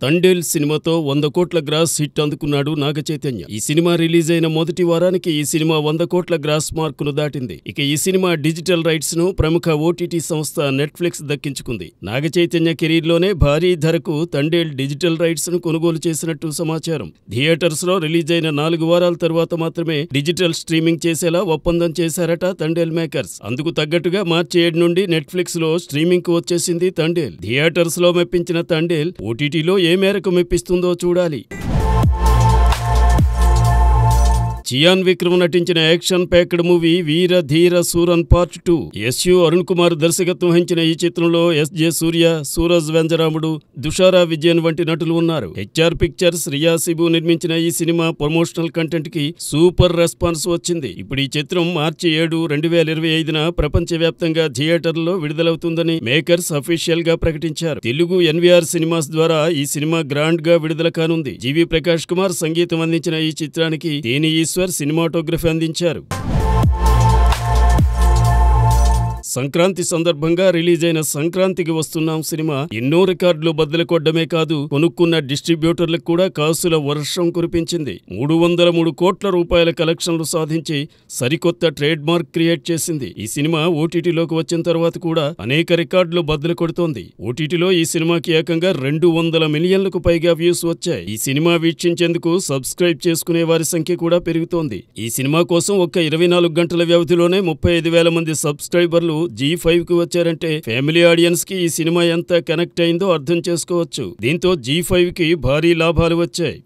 తండేల్ సినిమాతో 100 కోట్ల gross hit అందుకున్నాడు నాగచైతన్య. ఈ సినిమా రిలీజ్ అయిన మొదటి వారానికి ఈ సినిమా 100 కోట్ల గ్రాస్ మార్కును దాటింది. ఇక ఈ సినిమా డిజిటల్ రైట్స్ ను ప్రముఖ ఓటీటీ సంస్థ నెట్ఫ్లిక్స్ దక్కించుకుంది. నాగచైతన్య కెరీర్ లోనే భారీ ధరకు తండేల్ డిజిటల్ రైట్స్ ను కొనుగోలు చేసినట్టు సమాచారం. థియేటర్స్ లో రిలీజ్ అయిన 4 వారాల తర్వాత మాత్రమే డిజిటల్ స్ట్రీమింగ్ చేసేలా ఒప్పందం చేశారట తండేల్ మేకర్స్. అందుకు తగ్గట్టుగా మార్చి 7 నుండి నెట్ఫ్లిక్స్ లో స్ట్రీమింగ్ కు వచ్చేసింది తండేల్. థియేటర్స్ లో మెప్పించిన తండేల్ ఓటీటీలో ఏ మేరకు మెప్పిస్తుందో చూడాలి. చియాన్ విక్రమ్ నటించిన యాక్షన్ ప్యాక్డ్ మూవీ వీర ధీర సూరన్ పార్ట్ 2. ఎస్యు అరుణ్ కుమార్ దర్శకత్వం వహించిన ఈ చిత్రంలో ఎస్జే సూర్య, సూరజ్ వెంజరాముడు, దుషారా విజయన్ వంటి నటులు ఉన్నారు. హెచ్ఆర్ పిక్చర్స్, రియా సిబు నిర్మించిన ఈ సినిమా ప్రమోషనల్ కంటెంట్ కి సూపర్ రెస్పాన్స్ వచ్చింది. ఇప్పుడు ఈ చిత్రం మార్చి 7, 2025న ప్రపంచవ్యాప్తంగా థియేటర్లలో విడుదలవుతుందని మేకర్స్ అఫీషియల్ గా ప్రకటించారు. తెలుగు ఎన్వీఆర్ సినిమాస్ ద్వారా ఈ సినిమా గ్రాండ్ గా విడుదల కానుంది. జీవి ప్రకాష్ కుమార్ సంగీతం అందించిన ఈ చిత్రానికి తేని సినిమాటోగ్రఫీ అందించారు. సంక్రాంతి సందర్భంగా రిలీజ్ అయిన సంక్రాంతికి వస్తున్నాం సినిమా ఎన్నో రికార్డులు బద్దలు కొట్టడమే కాదు, కొనుక్కున్న డిస్ట్రిబ్యూటర్లకు కూడా కాసుల వర్షం కురిపించింది. 303 కోట్ల రూపాయల కలెక్షన్లు సాధించి సరికొత్త ట్రేడ్ మార్క్ క్రియేట్ చేసింది. ఈ సినిమా ఓటీటీలోకి వచ్చిన తర్వాత కూడా అనేక రికార్డులు బద్దలు కొడుతోంది. ఓటీటీలో ఈ సినిమాకి ఏకంగా 200 మిలియన్లకు పైగా వ్యూస్ వచ్చాయి. ఈ సినిమా వీక్షించేందుకు సబ్స్క్రైబ్ చేసుకునే వారి సంఖ్య కూడా పెరుగుతోంది. ఈ సినిమా కోసం ఒక్క 24 గంటల వ్యవధిలోనే 35,000 మంది సబ్స్క్రైబర్లు G5 కి వచ్చారంటే ఫ్యామిలీ ఆడియన్స్ కి ఈ సినిమా ఎంత కనెక్ట్ అయిందో అర్థం చేసుకోవచ్చు. దీంతో G5 కి భారీ లాభాలు వచ్చాయి.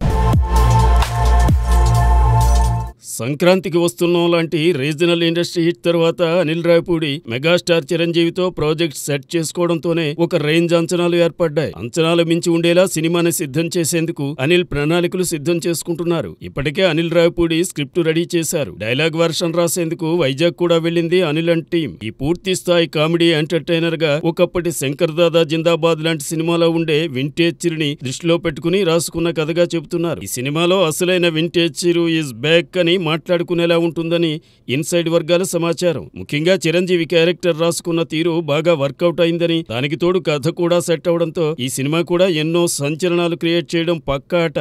సంక్రాంతికి వస్తున్నాం లాంటి రీజనల్ ఇండస్ట్రీ హిట్ తర్వాత అనిల్ రావిపూడి మెగాస్టార్ చిరంజీవితో ప్రాజెక్ట్ సెట్ చేసుకోవడంతోనే ఒక రేంజ్ అంచనాలు ఏర్పడ్డాయి. అంచనాలు మించి ఉండేలా సినిమాని సిద్ధం చేసేందుకు అనిల్ ప్రణాళికలు సిద్ధం చేసుకుంటున్నారు. ఇప్పటికే అనిల్ రావిపూడి స్క్రిప్ట్ రెడీ చేశారు. డైలాగ్ వర్షన్ రాసేందుకు వైజాగ్ కూడా వెళ్ళింది అనిల్ అండ్ టీమ్. ఈ పూర్తి స్థాయి కామెడీ ఎంటర్టైనర్ గా ఒకప్పటి శంకర్ దాదా జిందాబాద్ లాంటి సినిమాలో ఉండే వింటేజ్ చిరుని దృష్టిలో పెట్టుకుని రాసుకున్న కథగా చెబుతున్నారు. ఈ సినిమాలో అసలైన వింటేజ్ చిరు ఈజ్ బ్యాక్ అని మాట్లాడుకునేలా ఉంటుందని ఇన్సైడ్ వర్గాల సమాచారం. ముఖ్యంగా చిరంజీవి క్యారెక్టర్ రాసుకున్న తీరు బాగా వర్కౌట్ అయిందని, దానికి తోడు కథ కూడా సెట్ అవడంతో ఈ సినిమా కూడా ఎన్నో సంచలనాలు క్రియేట్ చేయడం పక్కా అట.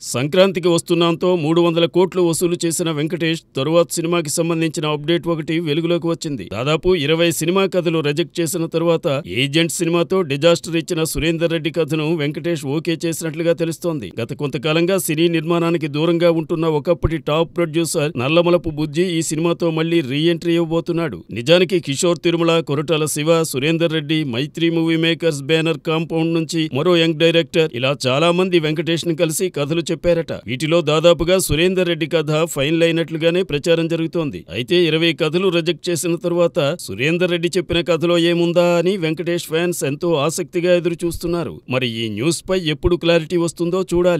సంక్రాంతికి వస్తున్నాంతో 300 కోట్లు వసూలు చేసిన వెంకటేష్ తరువాత సినిమాకి సంబంధించిన అప్డేట్ ఒకటి వెలుగులోకి వచ్చింది. దాదాపు 20 సినిమా కథలు రిజెక్ట్ చేసిన తరువాత ఏజెంట్ సినిమాతో డిజాస్టర్ ఇచ్చిన సురేందర్ రెడ్డి కథను వెంకటేష్ ఓకే చేసినట్లుగా తెలుస్తోంది. గత కొంతకాలంగా సినీ నిర్మాణానికి దూరంగా ఉంటున్న ఒకప్పటి టాప్ ప్రొడ్యూసర్ నల్లమలపు బుజ్జి ఈ సినిమాతో మళ్లీ రీ ఎంట్రీ ఇవ్వబోతున్నాడు. నిజానికి కిషోర్ తిరుమల, కొరటాల శివ, సురేందర్ రెడ్డి, మైత్రి మూవీ మేకర్స్ బ్యానర్ కాంపౌండ్ నుంచి మరో యంగ్ డైరెక్టర్ ఇలా చాలా మంది వెంకటేష్ ని కలిసి కథలు చెప్పారట. వీటిలో దాదాపుగా సురేందర్ రెడ్డి కథ ఫైనల్ అయినట్లుగానే ప్రచారం జరుగుతోంది. అయితే 20 కథలు రిజెక్ట్ చేసిన తరువాత సురేందర్ రెడ్డి చెప్పిన కథలో ఏముందా అని వెంకటేష్ ఫ్యాన్స్ ఎంతో ఆసక్తిగా ఎదురు చూస్తున్నారు. మరి ఈ న్యూస్ పై ఎప్పుడు క్లారిటీ వస్తుందో చూడాలి.